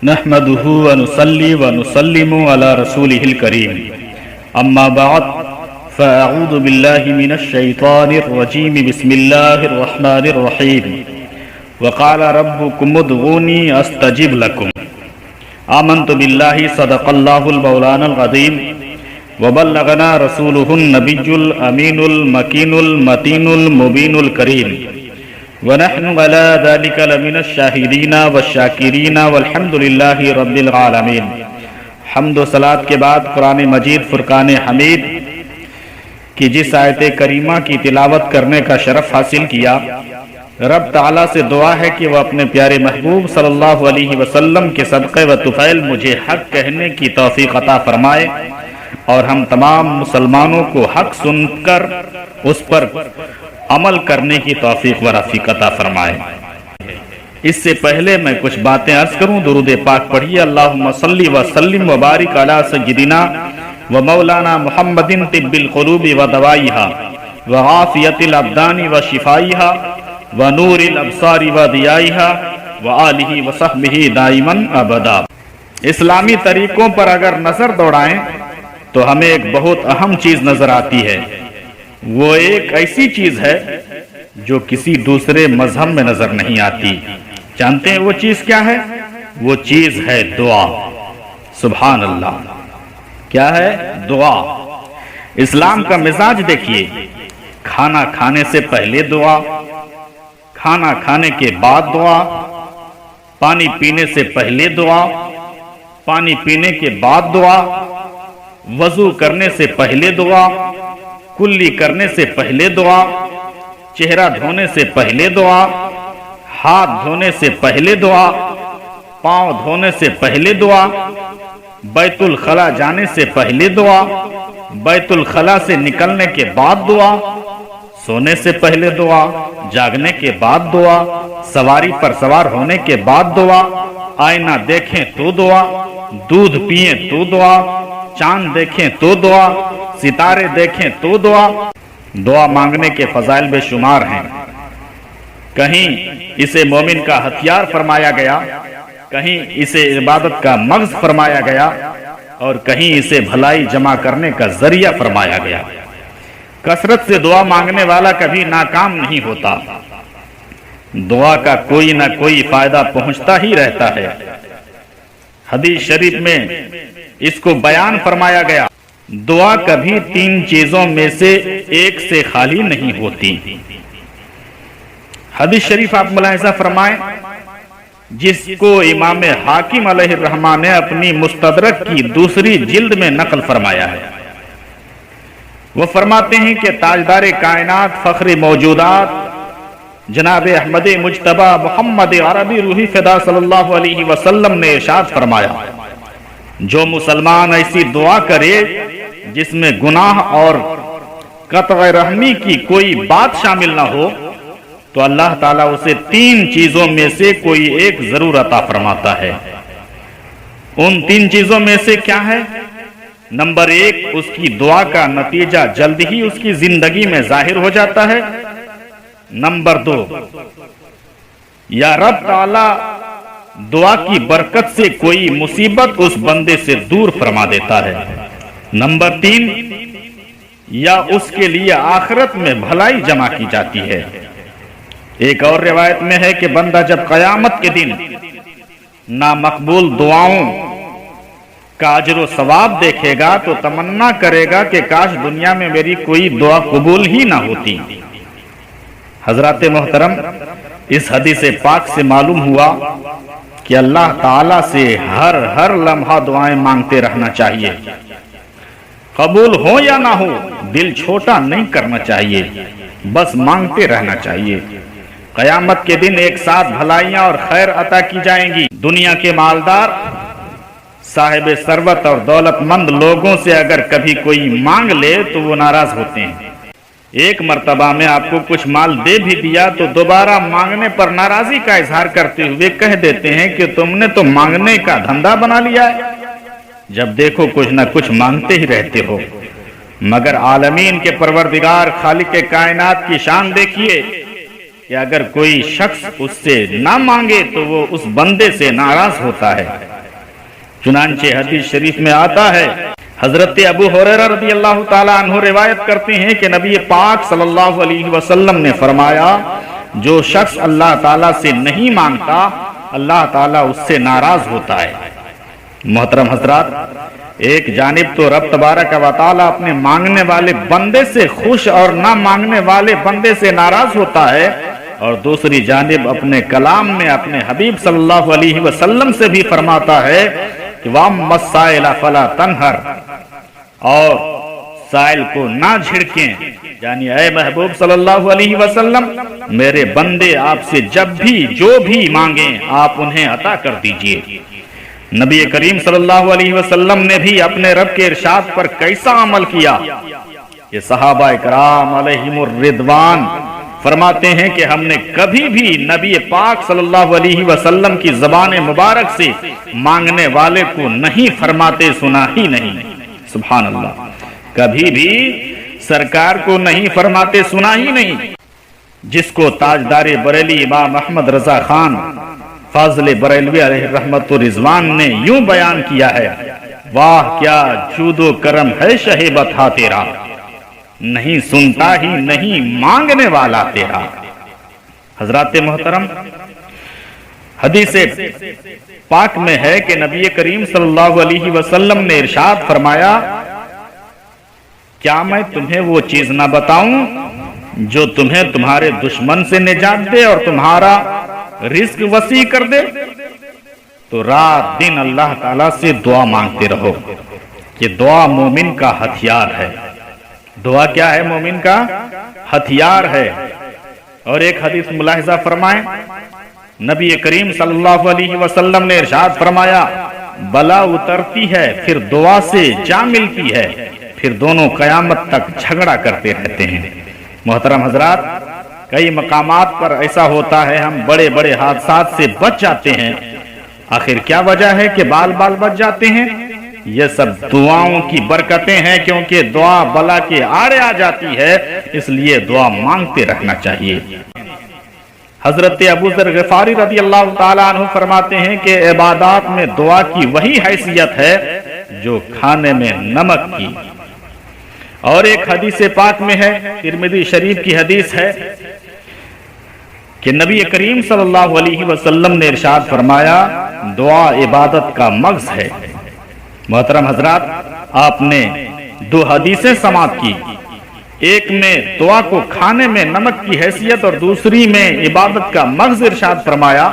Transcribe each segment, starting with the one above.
نحمده ونصلي ونسلم على رسوله الكريم اما بعد فاعوذ بالله من الشيطان الرجيم بسم الله الرحمن الرحيم وقال ربكم ادعوني استجب لكم آمنت بالله صدق الله المولانا العظيم وبلغنا رسوله النبي الامين المكين المتين المبين الكريم ونحن على ذلك لمن الشاهدين والشاکرین والحمد للہ رب العالمین۔ حمد و صلاۃ کے بعد قرآن مجید فرقان حمید کی جس آیت کریمہ کی تلاوت کرنے کا شرف حاصل کیا، رب تعالیٰ سے دعا ہے کہ وہ اپنے پیارے محبوب صلی اللہ علیہ وسلم کے صدقے و طفیل مجھے حق کہنے کی توفیق عطا فرمائے اور ہم تمام مسلمانوں کو حق سن کر اس پر عمل کرنے کی توفیق و رفیق عطا فرمائے۔ اس سے پہلے میں کچھ باتیں عرض کروں، درود پاک پڑھیے۔ اللہم صلی وسلم وبارک علی سیدنا و مولانا محمد طب القلوب و دوائیہا و عافیت الابدان و شفائیہا و نور الابصار و ضیائیہا و آلہ و صحبہ دائما ابدا۔ اسلامی طریقوں پر اگر نظر دوڑائیں تو ہمیں ایک بہت اہم چیز نظر آتی ہے۔ وہ ایک ایسی چیز ہے جو کسی دوسرے مذہب میں نظر نہیں آتی۔ جانتے ہیں وہ چیز کیا ہے؟ وہ چیز ہے دعا۔ سبحان اللہ، کیا ہے؟ دعا۔ اسلام کا مزاج دیکھیے، کھانا کھانے سے پہلے دعا، کھانا کھانے کے بعد دعا، پانی پینے سے پہلے دعا، پانی پینے کے بعد دعا، وضو کرنے سے پہلے دعا، کلی کرنے سے پہلے دعا، چہرہ دھونے سے پہلے دعا، ہاتھ دھونے سے پہلے دعا، پاؤں دھونے سے پہلے دعا، بیت الخلا جانے سے پہلے دعا، بیت الخلا سے نکلنے کے بعد دعا، سونے سے پہلے دعا، جاگنے کے بعد دعا، سواری پر سوار ہونے کے بعد دعا، آئینہ دیکھیں تو دعا، دودھ پئیں تو دعا، چاند دیکھیں تو دعا، ستارے دیکھیں تو دعا۔ دعا مانگنے کے فضائل بے شمار ہیں۔ کہیں اسے مومن کا ہتھیار فرمایا گیا، کہیں اسے عبادت کا مغز فرمایا گیا، اور کہیں اسے بھلائی جمع کرنے کا ذریعہ فرمایا گیا۔ کثرت سے دعا مانگنے والا کبھی ناکام نہیں ہوتا، دعا کا کوئی نہ کوئی فائدہ پہنچتا ہی رہتا ہے۔ حدیث شریف میں اس کو بیان فرمایا گیا، دعا کبھی تین چیزوں میں سے ایک سے خالی نہیں ہوتی۔ حدیث شریف آپ ملاحظہ فرمائیں، جس کو امام حاکم علیہ الرحمہ نے اپنی مستدرک کی دوسری جلد میں نقل فرمایا ہے۔ وہ فرماتے ہیں کہ تاجدار کائنات فخر موجودات جناب احمد مجتبی محمد عربی روحی فدا صلی اللہ علیہ وسلم نے ارشاد فرمایا، جو مسلمان ایسی دعا کرے جس میں گناہ اور قطع رحمی کی کوئی بات شامل نہ ہو تو اللہ تعالیٰ اسے تین چیزوں میں سے کوئی ایک ضرور عطا فرماتا ہے۔ ان تین چیزوں میں سے کیا ہے؟ نمبر ایک، اس کی دعا کا نتیجہ جلد ہی اس کی زندگی میں ظاہر ہو جاتا ہے۔ نمبر دو، یا رب تعالیٰ دعا کی برکت سے کوئی مصیبت اس بندے سے دور فرما دیتا ہے۔ نمبر تین، یا اس کے لیے آخرت میں بھلائی جمع کی جاتی ہے۔ ایک اور روایت میں ہے کہ بندہ جب قیامت کے دن نامقبول دعاؤں کا اجر و ثواب دیکھے گا تو تمنا کرے گا کہ کاش دنیا میں میری کوئی دعا قبول ہی نہ ہوتی۔ حضرات محترم، اس حدیث پاک سے معلوم ہوا کہ اللہ تعالیٰ سے ہر لمحہ دعائیں مانگتے رہنا چاہیے، قبول ہو یا نہ ہو دل چھوٹا نہیں کرنا چاہیے، بس مانگتے رہنا چاہیے۔ قیامت کے دن ایک ساتھ بھلائیاں اور خیر عطا کی جائیں گی۔ دنیا کے مالدار، صاحب ثروت اور دولت مند لوگوں سے اگر کبھی کوئی مانگ لے تو وہ ناراض ہوتے ہیں۔ ایک مرتبہ میں آپ کو کچھ مال دے بھی دیا تو دوبارہ مانگنے پر ناراضی کا اظہار کرتے ہوئے کہہ دیتے ہیں کہ تم نے تو مانگنے کا دھندا بنا لیا ہے، جب دیکھو کچھ نہ کچھ مانگتے ہی رہتے ہو۔ مگر عالمین کے پروردگار خالق کائنات کی شان دیکھیے کہ اگر کوئی شخص اس سے نہ مانگے تو وہ اس بندے سے ناراض ہوتا ہے۔ چنانچہ حدیث شریف میں آتا ہے، حضرت ابو ہریرہ رضی اللہ تعالیٰ عنہ روایت کرتے ہیں کہ نبی پاک صلی اللہ علیہ وسلم نے فرمایا، جو شخص اللہ تعالیٰ سے نہیں مانگتا اللہ تعالیٰ اس سے ناراض ہوتا ہے۔ محترم حضرات، ایک جانب تو رب تبارک و تعالیٰ اپنے مانگنے والے بندے سے خوش اور نہ مانگنے والے بندے سے ناراض ہوتا ہے، اور دوسری جانب اپنے کلام میں اپنے حبیب صلی اللہ علیہ وسلم سے بھی فرماتا ہے کہ وَأَمَّا السَّائِلَ فَلَا تَنْهَرْ، اور سائل کو نہ جھڑکیں، یعنی اے محبوب صلی اللہ علیہ وسلم، میرے بندے آپ سے جب بھی جو بھی مانگیں آپ انہیں عطا کر دیجئے۔ نبی کریم صلی اللہ علیہ وسلم نے بھی اپنے رب کے ارشاد پر کیسا عمل کیا؟ یہ صحابہ کرام علیہم الرضوان فرماتے ہیں کہ ہم نے کبھی بھی نبی پاک صلی اللہ علیہ وسلم کی زبان مبارک سے مانگنے والے کو نہیں فرماتے سنا ہی نہیں۔ سبحان اللہ، کبھی بھی سرکار کو نہیں فرماتے سنا ہی نہیں، جس کو تاجدار بریلی امام احمد رضا خان فاضل بریلوی علیہ رحمت و رضوان نے یوں بیان کیا ہے، واہ کیا جود و کرم ہے شہ بطحا تیرا، نہیں سنتا ہی نہیں مانگنے والا تیرا۔ حضرات محترم، حدیث پاک میں ہے کہ نبی کریم صلی اللہ علیہ وسلم نے ارشاد فرمایا، کیا میں تمہیں وہ چیز نہ بتاؤں جو تمہیں تمہارے دشمن سے نجات دے اور تمہارا رزق وسیع کر دے؟ تو رات دن اللہ تعالیٰ سے دعا مانگتے رہو، کہ دعا مومن کا ہتھیار ہے۔ دعا کیا ہے؟ مومن کا ہتھیار ہے۔ اور ایک حدیث ملاحظہ فرمائیں، نبی کریم صلی اللہ علیہ وسلم نے ارشاد فرمایا، بلا اترتی ہے پھر دعا سے جا ملتی ہے، پھر دونوں قیامت تک جھگڑا کرتے رہتے ہیں۔ محترم حضرات، کئی مقامات پر ایسا ہوتا ہے ہم بڑے بڑے حادثات سے بچ جاتے ہیں، آخر کیا وجہ ہے کہ بال بچ جاتے ہیں؟ یہ سب دعاؤں کی برکتیں ہیں، کیونکہ دعا بلا کے آڑے آ جاتی ہے، اس لیے دعا مانگتے رہنا چاہیے۔ حضرت ابو ذر غفاری رضی اللہ تعالیٰ عنہ فرماتے ہیں کہ عبادات میں دعا کی وہی حیثیت ہے جو کھانے میں نمک کی۔ اور ایک حدیث پاک میں ہے، ترمذی شریف کی حدیث ہے، کہ نبی کریم صلی اللہ علیہ وسلم نے ارشاد فرمایا، دعا عبادت کا مغز ہے۔ محترم حضرات، آپ نے دو حدیثیں سماعت کی، ایک میں دعا کو کھانے میں نمک کی حیثیت اور دوسری میں عبادت کا مغز ارشاد فرمایا۔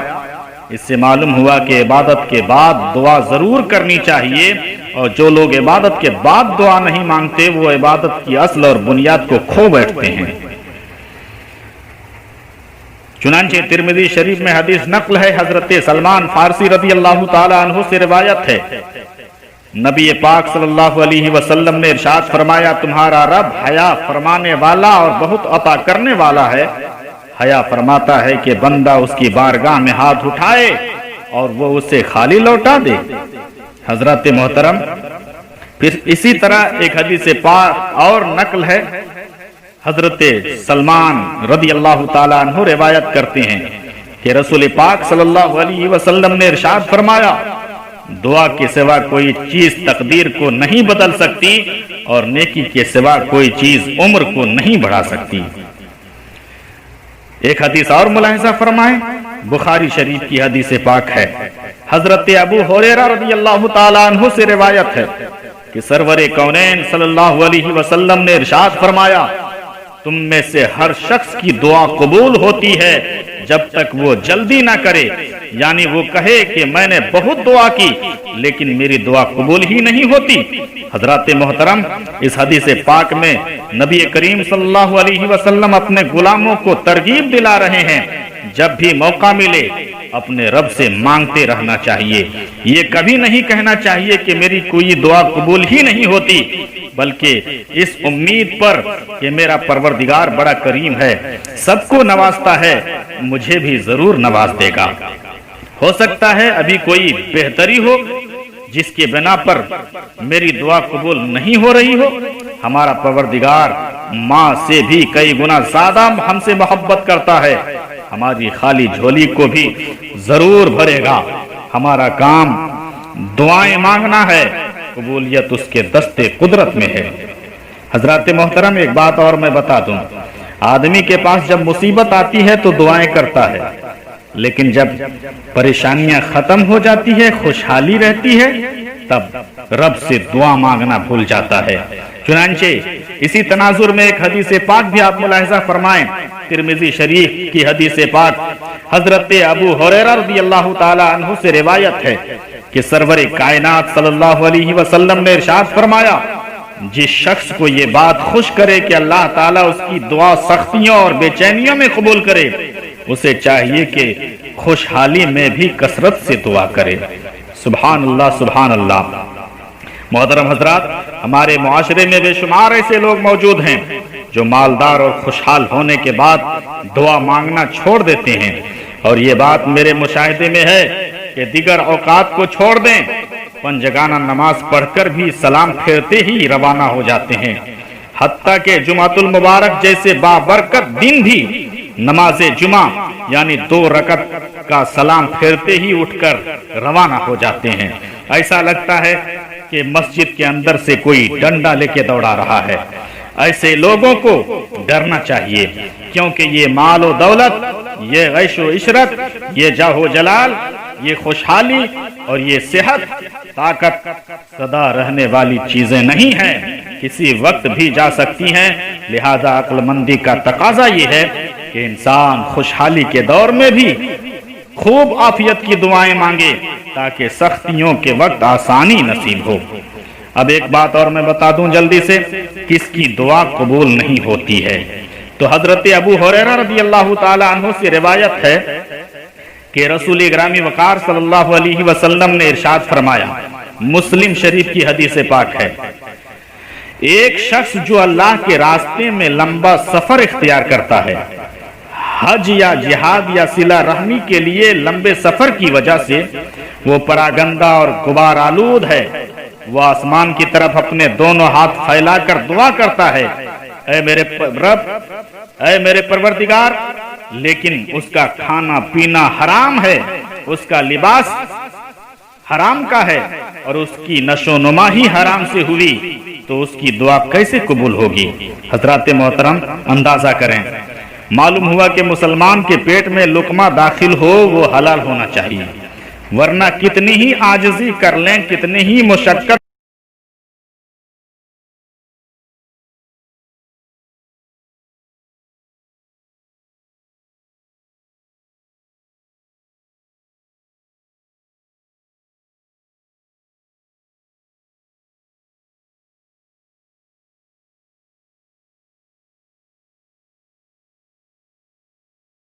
اس سے معلوم ہوا کہ عبادت کے بعد دعا ضرور کرنی چاہیے، اور جو لوگ عبادت کے بعد دعا نہیں مانگتے وہ عبادت کی اصل اور بنیاد کو کھو بیٹھتے ہیں۔ چنانچہ ترمذی شریف میں حدیث نقل ہے، حضرت سلمان فارسی رضی اللہ تعالی عنہ سے روایت ہے، نبی پاک صلی اللہ علیہ وسلم نے ارشاد فرمایا، تمہارا رب حیا فرمانے والا اور بہت عطا کرنے والا ہے۔ حیا فرماتا ہے کہ بندہ اس کی بارگاہ میں ہاتھ اٹھائے اور وہ اسے خالی لوٹا دے۔ حضرات محترم، پھر اسی طرح ایک حدیث پاک اور نقل ہے، حضرت سلمان رضی اللہ تعالیٰ عنہ روایت کرتے ہیں کہ رسول پاک صلی اللہ علیہ وسلم نے ارشاد فرمایا، دعا کے سوا کوئی چیز تقدیر کو نہیں بدل سکتی، اور نیکی کے سوا کوئی چیز عمر کو نہیں بڑھا سکتی۔ ایک حدیث اور ملاحظہ فرمائیں، بخاری شریف کی حدیث پاک ہے، حضرت ابو ہریرہ رضی اللہ تعالیٰ عنہ سے روایت ہے کہ سرور کونین صلی اللہ علیہ وسلم نے ارشاد فرمایا، تم میں سے ہر شخص کی دعا قبول ہوتی ہے جب تک وہ جلدی نہ کرے، یعنی وہ کہے کہ میں نے بہت دعا کی لیکن میری دعا قبول ہی نہیں ہوتی۔ حضرات محترم، اس حدیث پاک میں نبی کریم صلی اللہ علیہ وسلم اپنے غلاموں کو ترغیب دلا رہے ہیں، جب بھی موقع ملے اپنے رب سے مانگتے رہنا چاہیے۔ یہ کبھی نہیں کہنا چاہیے کہ میری کوئی دعا قبول ہی نہیں ہوتی، بلکہ اس امید پر کہ میرا پروردگار بڑا کریم ہے، سب کو نوازتا ہے، مجھے بھی ضرور نواز دے گا۔ ہو سکتا ہے ابھی کوئی بہتری ہو جس کے بنا پر میری دعا قبول نہیں ہو رہی ہو۔ ہمارا پروردگار ماں سے بھی کئی گنا زیادہ ہم سے محبت کرتا ہے، ہماری خالی جھولی کو بھی ضرور بھرے گا۔ ہمارا کام دعائیں مانگنا ہے، قبولیت اس کے دستے قدرت میں ہے۔ حضرات محترم، ایک بات اور میں بتا دوں، آدمی کے پاس جب مصیبت آتی ہے تو دعائیں کرتا ہے، لیکن جب پریشانیاں ختم ہو جاتی ہے، خوشحالی رہتی ہے، تب رب سے دعا مانگنا بھول جاتا ہے۔ چنانچہ اسی تناظر میں ایک حدیث پاک بھی آپ ملاحظہ فرمائیں، ترمذی شریف کی حدیث پاک حضرت ابو ہریرہ رضی اللہ تعالی عنہ سے روایت ہے کہ سرور کائنات صلی اللہ علیہ وسلم نے ارشاد فرمایا، جس شخص کو یہ بات خوش کرے کہ اللہ تعالیٰ اس کی دعا سختیوں اور بے چینیوں میں قبول کرے، اسے چاہیے کہ خوشحالی میں بھی کثرت سے دعا کرے۔ سبحان اللہ، سبحان اللہ۔ محترم حضرات، ہمارے معاشرے میں بے شمار ایسے لوگ موجود ہیں جو مالدار اور خوشحال ہونے کے بعد دعا مانگنا چھوڑ دیتے ہیں، اور یہ بات میرے مشاہدے میں ہے کہ دیگر اوقات کو چھوڑ دیں، پنجگانہ نماز پڑھ کر بھی سلام پھیرتے ہی روانہ ہو جاتے ہیں، حتیٰ کہ جمعۃ المبارک جیسے بابرکت دن بھی نماز جمعہ یعنی 2 رکعت کا سلام پھیرتے ہی اٹھ کر روانہ ہو جاتے ہیں۔ ایسا لگتا ہے کہ مسجد کے اندر سے کوئی ڈنڈا لے کے دوڑا رہا ہے۔ ایسے لوگوں کو ڈرنا چاہیے، کیونکہ یہ مال و دولت، یہ عیش و عشرت، یہ جاہ و جلال، یہ خوشحالی اور یہ صحت طاقت سدا رہنے والی چیزیں نہیں ہیں، کسی وقت بھی جا سکتی ہیں۔ لہذا عقل مندی کا تقاضا یہ ہے کہ انسان خوشحالی کے دور میں بھی خوب عافیت کی دعائیں مانگے تاکہ سختیوں کے وقت آسانی نصیب ہو۔ اب ایک بات اور میں بتا دوں جلدی سے، کس کی دعا قبول نہیں ہوتی ہے؟ تو حضرت ابو ہریرہ رضی اللہ تعالی عنہ سے روایت ہے کہ رسول گرامی وقار صلی اللہ علیہ وسلم نے ارشاد فرمایا، مسلم شریف کی حدیث پاک ہے، ایک شخص جو اللہ کے راستے میں لمبا سفر اختیار کرتا ہے، حج یا جہاد یا صلہ رحمی کے لیے لمبے سفر کی وجہ سے وہ پراگندہ اور غبار آلود ہے، وہ آسمان کی طرف اپنے دونوں ہاتھ پھیلا کر دعا کرتا ہے، اے میرے رب، اے میرے پروردگار، لیکن اس کا کھانا پینا حرام ہے، اس کا لباس حرام کا ہے، اور اس کی نشو نما ہی حرام سے ہوئی، تو اس کی دعا کیسے قبول ہوگی؟ حضرات محترم، اندازہ کریں، معلوم ہوا کہ مسلمان کے پیٹ میں لقمہ داخل ہو وہ حلال ہونا چاہیے، ورنہ کتنی ہی عاجزی کر لیں، کتنی ہی مشقت